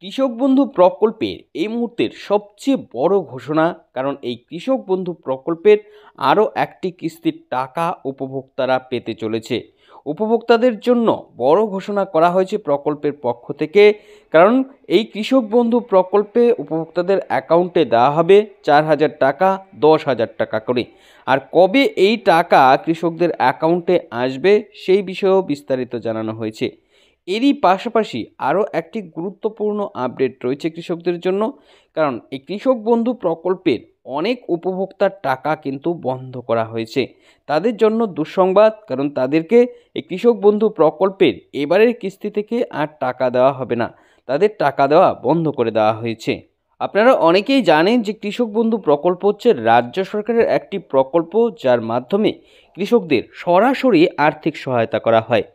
কৃষক বন্ধু প্রকল্পের এই মুহূর্তের সবচেয়ে বড় ঘোষণা, কারণ এই কৃষক বন্ধু প্রকল্পের আরও একটি কিস্তির টাকা উপভোক্তারা পেতে চলেছে। উপভোক্তাদের জন্য বড় ঘোষণা করা হয়েছে প্রকল্পের পক্ষ থেকে, কারণ এই কৃষক বন্ধু প্রকল্পে উপভোক্তাদের অ্যাকাউন্টে দেওয়া হবে 4,000 টাকা, 10,000 টাকা করে। আর কবে এই টাকা কৃষকদের অ্যাকাউন্টে আসবে সেই বিষয়েও বিস্তারিত জানানো হয়েছে। এরই পাশাপাশি আরও একটি গুরুত্বপূর্ণ আপডেট রয়েছে কৃষকদের জন্য, কারণ এই কৃষক বন্ধু প্রকল্পের অনেক উপভোক্তার টাকা কিন্তু বন্ধ করা হয়েছে। তাদের জন্য দুঃসংবাদ, কারণ তাদেরকে এই কৃষক বন্ধু প্রকল্পের এবারের কিস্তি থেকে আর টাকা দেওয়া হবে না, তাদের টাকা দেওয়া বন্ধ করে দেওয়া হয়েছে। আপনারা অনেকেই জানেন যে কৃষক বন্ধু প্রকল্প হচ্ছে রাজ্য সরকারের একটি প্রকল্প, যার মাধ্যমে কৃষকদের সরাসরি আর্থিক সহায়তা করা হয়।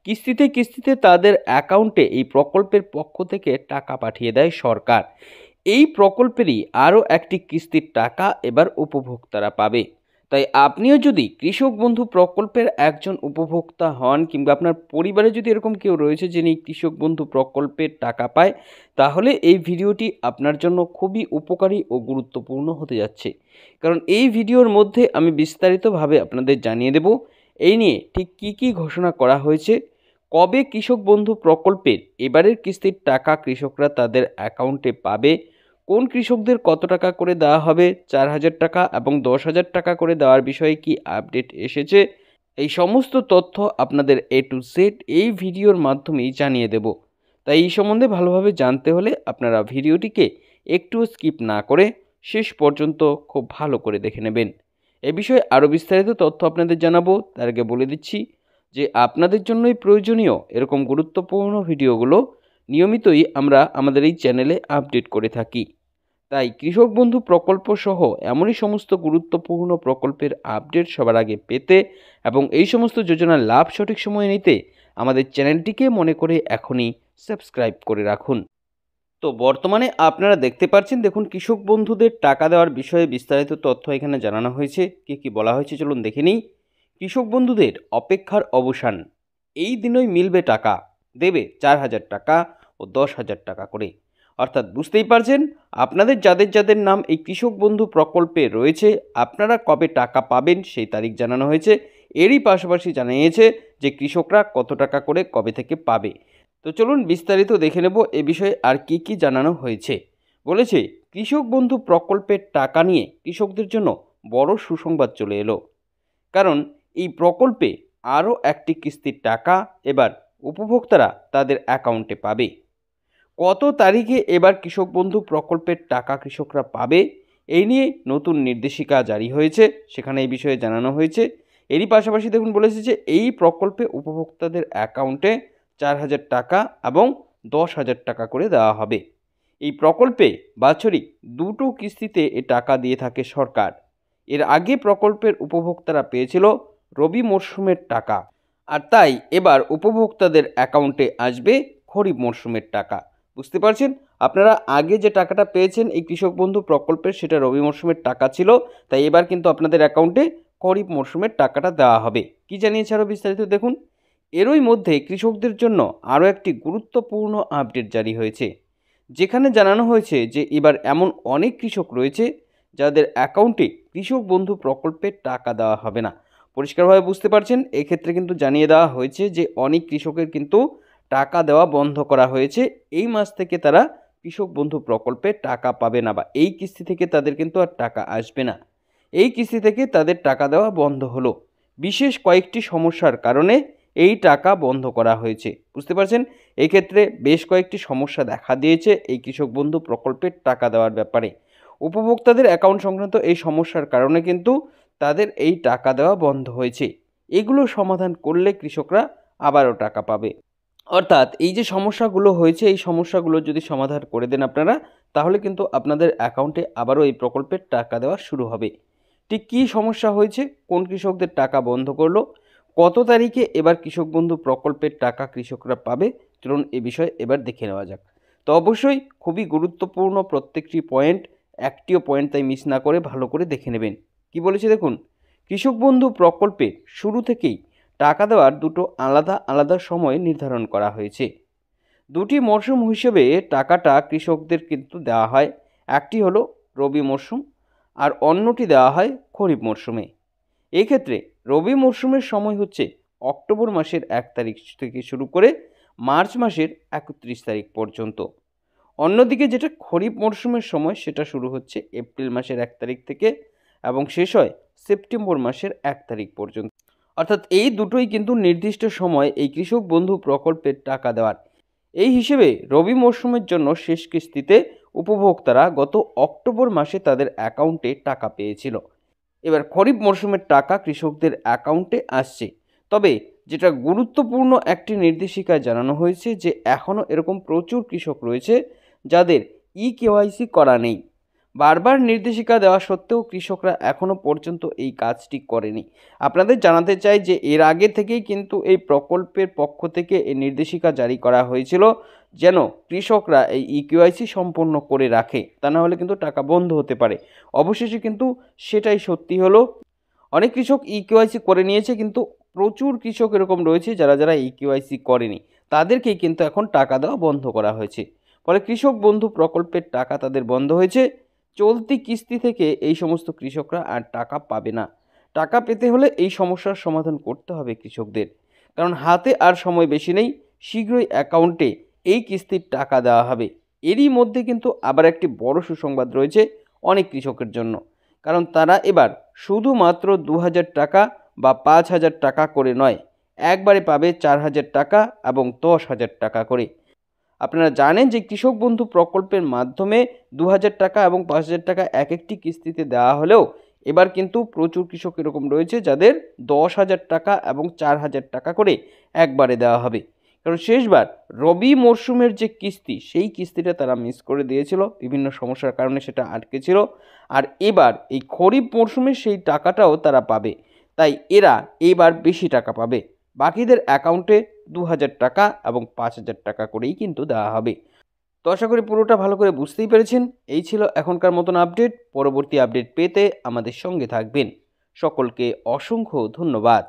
কিস্তিতে কিস্তিতে তাদের অ্যাকাউন্টে এই প্রকল্পের পক্ষ থেকে টাকা পাঠিয়ে দেয় সরকার। এই প্রকল্পেরই আরও একটি কিস্তির টাকা এবার উপভোক্তারা পাবে। তাই আপনিও যদি কৃষক বন্ধু প্রকল্পের একজন উপভোক্তা হন, কিংবা আপনার পরিবারে যদি এরকম কেউ রয়েছে যিনি কৃষক বন্ধু প্রকল্পের টাকা পায়, তাহলে এই ভিডিওটি আপনার জন্য খুবই উপকারী ও গুরুত্বপূর্ণ হতে যাচ্ছে। কারণ এই ভিডিওর মধ্যে আমি বিস্তারিতভাবে আপনাদের জানিয়ে দেব এই নিয়ে ঠিক কী কী ঘোষণা করা হয়েছে, কবে কৃষক বন্ধু প্রকল্পের এবারের কিস্তির টাকা কৃষকরা তাদের অ্যাকাউন্টে পাবে, কোন কৃষকদের কত টাকা করে দেওয়া হবে, 4,000 টাকা এবং 10,000 টাকা করে দেওয়ার বিষয়ে কি আপডেট এসেছে, এই সমস্ত তথ্য আপনাদের A to Z এই ভিডিওর মাধ্যমেই জানিয়ে দেব। তাই এই সম্বন্ধে ভালোভাবে জানতে হলে আপনারা ভিডিওটিকে একটু স্কিপ না করে শেষ পর্যন্ত খুব ভালো করে দেখে নেবেন। এ বিষয়ে আরও বিস্তারিত তথ্য আপনাদের জানাবো, তার আগে বলে দিচ্ছি যে আপনাদের জন্যই প্রয়োজনীয় এরকম গুরুত্বপূর্ণ ভিডিওগুলো নিয়মিতই আমরা আমাদের এই চ্যানেলে আপডেট করে থাকি। তাই কৃষক বন্ধু প্রকল্প সহ এমনই সমস্ত গুরুত্বপূর্ণ প্রকল্পের আপডেট সবার আগে পেতে এবং এই সমস্ত যোজনার লাভ সঠিক সময়ে নিতে আমাদের চ্যানেলটিকে মনে করে এখনই সাবস্ক্রাইব করে রাখুন। তো বর্তমানে আপনারা দেখতে পাচ্ছেন, দেখুন কৃষক বন্ধুদের টাকা দেওয়ার বিষয়ে বিস্তারিত তথ্য এখানে জানানো হয়েছে। কী বলা হয়েছে চলুন দেখে নিই। কৃষক বন্ধুদের অপেক্ষার অবসান, এই দিনই মিলবে টাকা, দেবে 4,000 টাকা ও 10,000 টাকা করে। অর্থাৎ বুঝতেই পারছেন আপনাদের যাদের যাদের নাম এই কৃষক বন্ধু প্রকল্পে রয়েছে, আপনারা কবে টাকা পাবেন সেই তারিখ জানানো হয়েছে। এরই পাশাপাশি জানিয়েছে যে কৃষকরা কত টাকা করে কবে থেকে পাবে। তো চলুন বিস্তারিত দেখে নেব এ বিষয়ে আর কি কি জানানো হয়েছে। বলেছে কৃষক বন্ধু প্রকল্পের টাকা নিয়ে কৃষকদের জন্য বড় সুসংবাদ চলে এলো, কারণ এই প্রকল্পে আরও একটি কিস্তির টাকা এবার উপভোক্তারা তাদের অ্যাকাউন্টে পাবে। কত তারিখে এবার কৃষক বন্ধু প্রকল্পের টাকা কৃষকরা পাবে এই নিয়ে নতুন নির্দেশিকা জারি হয়েছে, সেখানে এই বিষয়ে জানানো হয়েছে। এরই পাশাপাশি দেখুন বলেছে যে এই প্রকল্পে উপভোক্তাদের অ্যাকাউন্টে 4,000 টাকা এবং 10,000 টাকা করে দেওয়া হবে। এই প্রকল্পে বাৎসরিক 2টো কিস্তিতে এ টাকা দিয়ে থাকে সরকার। এর আগে প্রকল্পের উপভোক্তারা পেয়েছিল রবি মরশুমের টাকা, আর তাই এবার উপভোক্তাদের অ্যাকাউন্টে আসবে খরিফ মরশুমের টাকা। বুঝতে পারছেন, আপনারা আগে যে টাকাটা পেয়েছেন এই কৃষক বন্ধু প্রকল্পের, সেটা রবি মরশুমের টাকা ছিল, তাই এবার কিন্তু আপনাদের অ্যাকাউন্টে খরিফ মরশুমের টাকাটা দেওয়া হবে। কি জানিয়েছে আরও বিস্তারিত দেখুন। এরই মধ্যে কৃষকদের জন্য আরও একটি গুরুত্বপূর্ণ আপডেট জারি হয়েছে, যেখানে জানানো হয়েছে যে এবার এমন অনেক কৃষক রয়েছে যাদের অ্যাকাউন্টে কৃষক বন্ধু প্রকল্পের টাকা দেওয়া হবে না। পরিষ্কারভাবে বুঝতে পারছেন, এক্ষেত্রে কিন্তু জানিয়ে দেওয়া হয়েছে যে অনেক কৃষকের কিন্তু টাকা দেওয়া বন্ধ করা হয়েছে। এই মাস থেকে তারা কৃষক বন্ধু প্রকল্পে টাকা পাবে না, বা এই কিস্তি থেকে তাদের কিন্তু আর টাকা আসবে না। এই কিস্তি থেকে তাদের টাকা দেওয়া বন্ধ হলো। বিশেষ কয়েকটি সমস্যার কারণে এই টাকা বন্ধ করা হয়েছে। বুঝতে পারছেন, এক্ষেত্রে বেশ কয়েকটি সমস্যা দেখা দিয়েছে এই কৃষক বন্ধু প্রকল্পের টাকা দেওয়ার ব্যাপারে। উপভোক্তাদের অ্যাকাউন্ট সংক্রান্ত এই সমস্যার কারণে কিন্তু তাদের এই টাকা দেওয়া বন্ধ হয়েছে। এগুলো সমাধান করলে কৃষকরা আবারও টাকা পাবে। অর্থাৎ এই যে সমস্যাগুলো হয়েছে, এই সমস্যাগুলো যদি সমাধান করে দেন আপনারা, তাহলে কিন্তু আপনাদের অ্যাকাউন্টে আবারও এই প্রকল্পের টাকা দেওয়া শুরু হবে। ঠিক কী সমস্যা হয়েছে, কোন কৃষকদের টাকা বন্ধ করলো, কত তারিখে এবার কৃষক বন্ধু প্রকল্পের টাকা কৃষকরা পাবে, চলুন এ বিষয়ে এবার দেখে নেওয়া যাক। তো অবশ্যই খুবই গুরুত্বপূর্ণ প্রত্যেকটি পয়েন্ট, একটিও পয়েন্ট তাই মিস না করে ভালো করে দেখে নেবেন। কি বলেছে দেখুন, কৃষক বন্ধু প্রকল্পে শুরু থেকেই টাকা দেওয়ার দুটো আলাদা আলাদা সময় নির্ধারণ করা হয়েছে। দুটি মরশুম হিসেবে টাকাটা কৃষকদের কিন্তু দেওয়া হয়। একটি হলো রবি মরশুম আর অন্যটি দেওয়া হয় খরিফ মরশুমে। এক্ষেত্রে রবি মরশুমের সময় হচ্ছে অক্টোবর মাসের 1 তারিখ থেকে শুরু করে মার্চ মাসের 31 তারিখ পর্যন্ত। অন্যদিকে যেটা খরিফ মরশুমের সময় সেটা শুরু হচ্ছে এপ্রিল মাসের 1 তারিখ থেকে এবং শেষ হয় সেপ্টেম্বর মাসের 1 তারিখ পর্যন্ত। অর্থাৎ এই দুটোই কিন্তু নির্দিষ্ট সময় এই কৃষক বন্ধু প্রকল্পের টাকা দেওয়ার। এই হিসেবে রবি মরশুমের জন্য শেষ কিস্তিতে উপভোক্তারা গত অক্টোবর মাসে তাদের অ্যাকাউন্টে টাকা পেয়েছিল। এবার খরিফ মরশুমের টাকা কৃষকদের অ্যাকাউন্টে আসছে। তবে যেটা গুরুত্বপূর্ণ একটি নির্দেশিকায় জানানো হয়েছে যে এখনও এরকম প্রচুর কৃষক রয়েছে যাদের কেওয়াইসি করা নেই। বারবার নির্দেশিকা দেওয়া সত্ত্বেও কৃষকরা এখনও পর্যন্ত এই কাজটি করেনি। আপনাদের জানাতে চাই যে এর আগে থেকেই কিন্তু এই প্রকল্পের পক্ষ থেকে এই নির্দেশিকা জারি করা হয়েছিল যেন কৃষকরা এই কেওয়াইসি সম্পন্ন করে রাখে, তা না হলে কিন্তু টাকা বন্ধ হতে পারে। অবশেষে কিন্তু সেটাই সত্যি হলো। অনেক কৃষক কেওয়াইসি করে নিয়েছে, কিন্তু প্রচুর কৃষক এরকম রয়েছে যারা কেওয়াইসি করেনি, তাদেরকেই কিন্তু এখন টাকা দেওয়া বন্ধ করা হয়েছে। ফলে কৃষক বন্ধু প্রকল্পের টাকা তাদের বন্ধ হয়েছে। চলতি কিস্তি থেকে এই সমস্ত কৃষকরা আর টাকা পাবে না। টাকা পেতে হলে এই সমস্যার সমাধান করতে হবে কৃষকদের, কারণ হাতে আর সময় বেশি নেই। শীঘ্রই অ্যাকাউন্টে এই কিস্তির টাকা দেওয়া হবে। এরই মধ্যে কিন্তু আবার একটি বড় সুসংবাদ রয়েছে অনেক কৃষকের জন্য, কারণ তারা এবার শুধুমাত্র 2000 টাকা বা 5000 টাকা করে নয়, একবারে পাবে 4000 টাকা এবং 10,000 টাকা করে। আপনারা জানেন যে কৃষক বন্ধু প্রকল্পের মাধ্যমে 2000 টাকা এবং 5000 টাকা এক একটি কিস্তিতে দেওয়া হলেও এবার কিন্তু প্রচুর কৃষক এরকম রয়েছে যাদের 10,000 টাকা এবং 4000 টাকা করে একবারে দেওয়া হবে। কারণ শেষবার রবি মরশুমের যে কিস্তি, সেই কিস্তিটা তারা মিস করে দিয়েছিল, বিভিন্ন সমস্যার কারণে সেটা আটকে ছিল। আর এবার এই খরিফ মরশুমে সেই টাকাটাও তারা পাবে, তাই এরা এবার বেশি টাকা পাবে। বাকিদের অ্যাকাউন্টে 2000 টাকা এবং 5000 টাকা করেই কিন্তু দেওয়া হবে। তো আশা করি পুরোটা ভালো করে বুঝতেই পেরেছেন। এই ছিল এখনকার মতন আপডেট। পরবর্তী আপডেট পেতে আমাদের সঙ্গে থাকবেন। সকলকে অসংখ্য ধন্যবাদ।